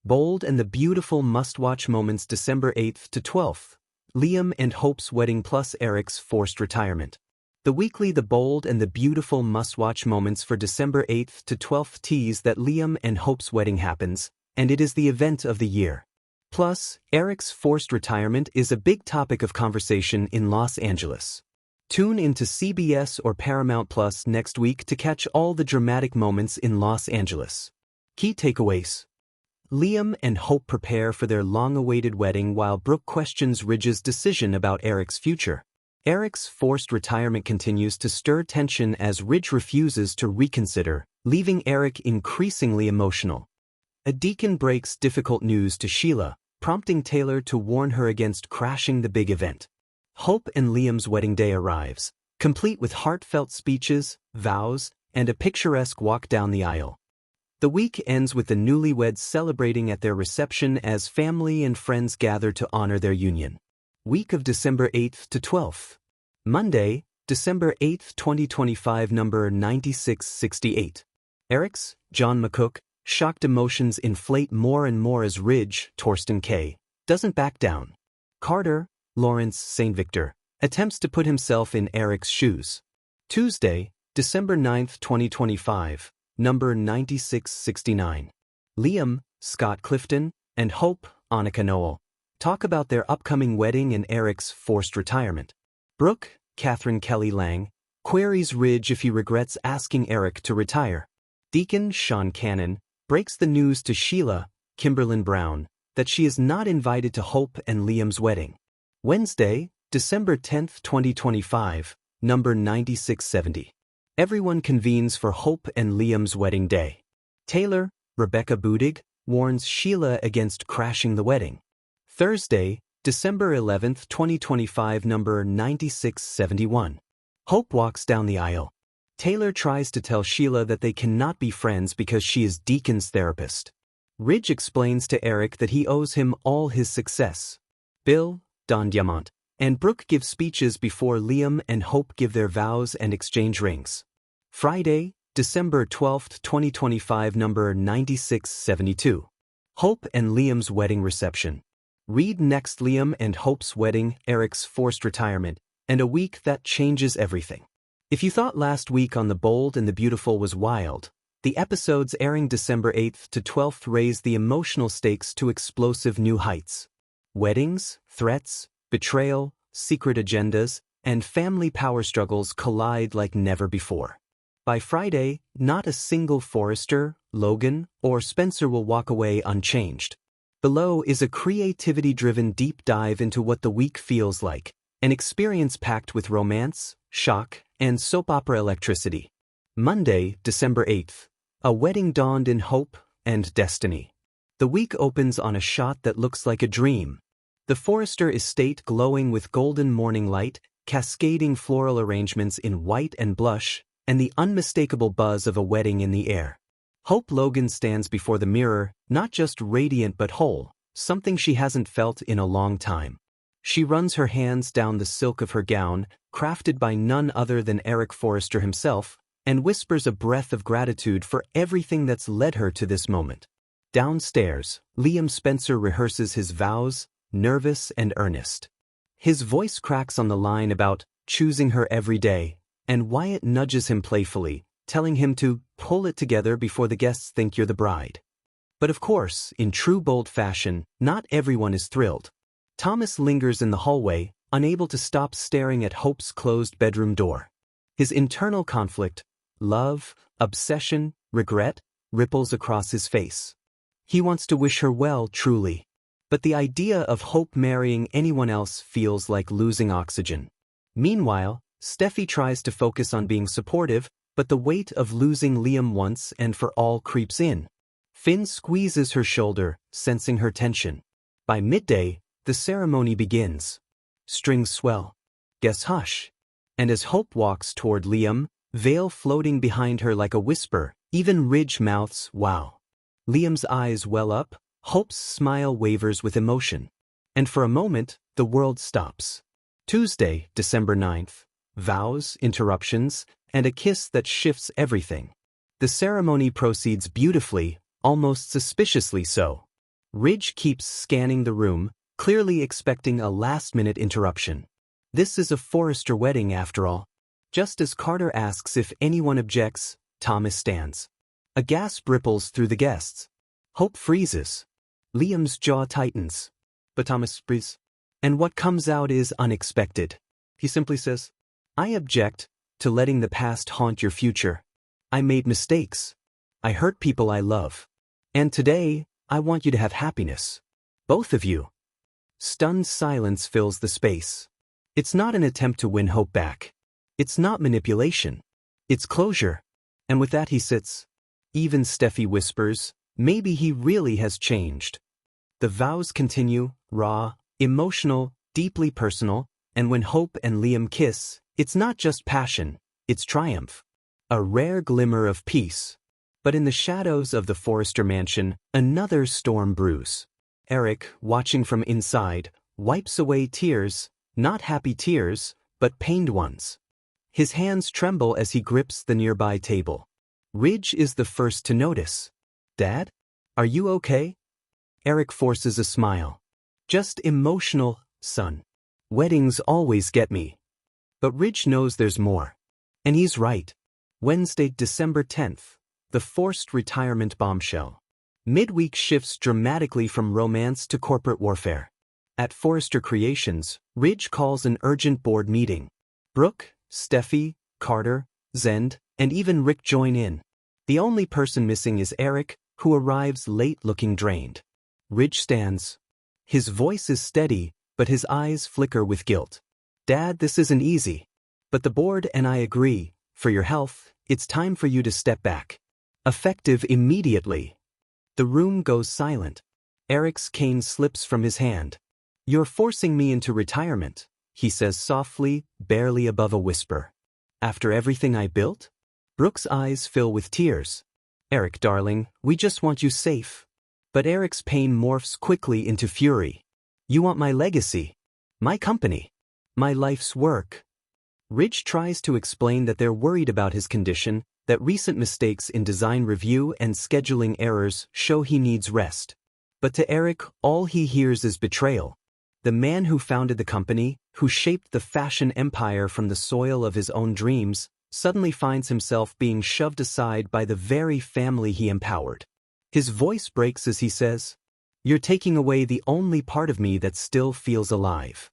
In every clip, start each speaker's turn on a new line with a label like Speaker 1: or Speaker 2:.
Speaker 1: Bold and the beautiful must-watch moments December 8th to 12th. Liam and Hope's wedding plus Eric's forced retirement. The weekly The Bold and the Beautiful must-watch moments for December 8th to 12th tease that Liam and Hope's wedding happens, and it is the event of the year. Plus, Eric's forced retirement is a big topic of conversation in Los Angeles. Tune into CBS or Paramount Plus next week to catch all the dramatic moments in Los Angeles. Key takeaways. Liam and Hope prepare for their long-awaited wedding while Brooke questions Ridge's decision about Eric's future. Eric's forced retirement continues to stir tension as Ridge refuses to reconsider, leaving Eric increasingly emotional. A deacon breaks difficult news to Sheila, prompting Taylor to warn her against crashing the big event. Hope and Liam's wedding day arrives, complete with heartfelt speeches, vows, and a picturesque walk down the aisle. The week ends with the newlyweds celebrating at their reception as family and friends gather to honor their union. Week of December 8th to 12th. Monday, December 8th, 2025, number 9668. Eric's, John McCook, shocked emotions inflate more and more as Ridge, Torsten K., doesn't back down. Carter, Lawrence St. Victor, attempts to put himself in Eric's shoes. Tuesday, December 9th, 2025. Number 9669. Liam, Scott Clifton, and Hope, Annika Noel, talk about their upcoming wedding and Eric's forced retirement. Brooke, Catherine Kelly Lang, queries Ridge if he regrets asking Eric to retire. Deacon Sean Cannon breaks the news to Sheila, Kimberlyn Brown, that she is not invited to Hope and Liam's wedding. Wednesday, December 10th, 2025, number 9670. Everyone convenes for Hope and Liam's wedding day. Taylor, Rebecca Budig, warns Sheila against crashing the wedding. Thursday, December 11th, 2025, number 9671. Hope walks down the aisle. Taylor tries to tell Sheila that they cannot be friends because she is Deacon's therapist. Ridge explains to Eric that he owes him all his success. Bill, Don Diamant, and Brooke give speeches before Liam and Hope give their vows and exchange rings. Friday, December 12th, 2025, number 9672. Hope and Liam's wedding reception. Read next: Liam and Hope's wedding, Eric's forced retirement, and a week that changes everything. If you thought last week on The Bold and the Beautiful was wild, the episodes airing December 8th to 12th raise the emotional stakes to explosive new heights. Weddings, threats, betrayal, secret agendas, and family power struggles collide like never before. By Friday, not a single Forrester, Logan, or Spencer will walk away unchanged. Below is a creativity-driven deep dive into what the week feels like, an experience packed with romance, shock, and soap opera electricity. Monday, December 8th. A wedding dawned in hope and destiny. The week opens on a shot that looks like a dream. The Forrester estate glowing with golden morning light, cascading floral arrangements in white and blush, and the unmistakable buzz of a wedding in the air. Hope Logan stands before the mirror, not just radiant but whole, something she hasn't felt in a long time. She runs her hands down the silk of her gown, crafted by none other than Eric Forrester himself, and whispers a breath of gratitude for everything that's led her to this moment. Downstairs, Liam Spencer rehearses his vows, nervous and earnest. His voice cracks on the line about choosing her every day, and Wyatt nudges him playfully, telling him to pull it together before the guests think you're the bride. But of course, in true Bold fashion, not everyone is thrilled. Thomas lingers in the hallway, unable to stop staring at Hope's closed bedroom door. His internal conflict, love, obsession, regret, ripples across his face. He wants to wish her well, truly. But the idea of Hope marrying anyone else feels like losing oxygen. Meanwhile, Steffi tries to focus on being supportive, but the weight of losing Liam once and for all creeps in. Finn squeezes her shoulder, sensing her tension. By midday, the ceremony begins. Strings swell. Guests hush. And as Hope walks toward Liam, veil floating behind her like a whisper, even Ridge mouths, "Wow." Liam's eyes well up, Hope's smile wavers with emotion. And for a moment, the world stops. Tuesday, December 9th. Vows, interruptions, and a kiss that shifts everything. The ceremony proceeds beautifully, almost suspiciously so. Ridge keeps scanning the room, clearly expecting a last-minute interruption. This is a Forrester wedding after all. Just as Carter asks if anyone objects, Thomas stands. A gasp ripples through the guests. Hope freezes. Liam's jaw tightens. But Thomas breathes. And what comes out is unexpected. He simply says, "I object to letting the past haunt your future. I made mistakes. I hurt people I love. And today, I want you to have happiness. Both of you." Stunned silence fills the space. It's not an attempt to win Hope back. It's not manipulation. It's closure. And with that he sits. Even Steffi whispers, maybe he really has changed. The vows continue, raw, emotional, deeply personal, and when Hope and Liam kiss, it's not just passion, it's triumph. A rare glimmer of peace. But in the shadows of the Forrester mansion, another storm brews. Eric, watching from inside, wipes away tears, not happy tears, but pained ones. His hands tremble as he grips the nearby table. Ridge is the first to notice. "Dad? Are you okay?" Eric forces a smile. "Just emotional, son. Weddings always get me." But Ridge knows there's more. And he's right. Wednesday, December 10th. The forced retirement bombshell. Midweek shifts dramatically from romance to corporate warfare. At Forrester Creations, Ridge calls an urgent board meeting. Brooke, Steffi, Carter, Zend, and even Rick join in. The only person missing is Eric, who arrives late looking drained. Ridge stands. His voice is steady, but his eyes flicker with guilt. "Dad, this isn't easy. But the board and I agree, for your health, it's time for you to step back. Effective immediately." The room goes silent. Eric's cane slips from his hand. "You're forcing me into retirement," he says softly, barely above a whisper. "After everything I built?" Brooke's eyes fill with tears. "Eric, darling, we just want you safe." But Eric's pain morphs quickly into fury. "You want my legacy, my company, my life's work." Ridge tries to explain that they're worried about his condition, that recent mistakes in design review and scheduling errors show he needs rest. But to Eric, all he hears is betrayal. The man who founded the company, who shaped the fashion empire from the soil of his own dreams, suddenly finds himself being shoved aside by the very family he empowered. His voice breaks as he says, "You're taking away the only part of me that still feels alive."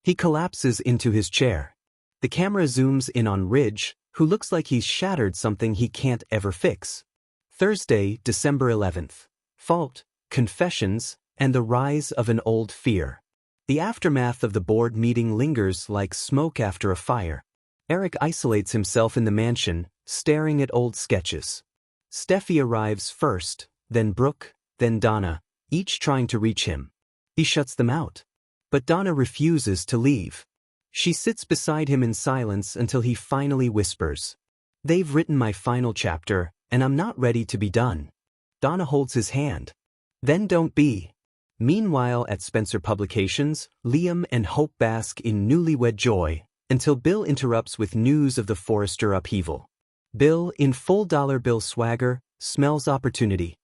Speaker 1: He collapses into his chair. The camera zooms in on Ridge, who looks like he's shattered something he can't ever fix. Thursday, December 11th. Fault, confessions, and the rise of an old fear. The aftermath of the board meeting lingers like smoke after a fire. Eric isolates himself in the mansion, staring at old sketches. Steffi arrives first, then Brooke, then Donna, each trying to reach him. He shuts them out. But Donna refuses to leave. She sits beside him in silence until he finally whispers, "They've written my final chapter, and I'm not ready to be done." Donna holds his hand. "Then don't be." Meanwhile at Spencer Publications, Liam and Hope bask in newlywed joy, until Bill interrupts with news of the Forrester upheaval. Bill, in full dollar bill swagger, smells opportunity.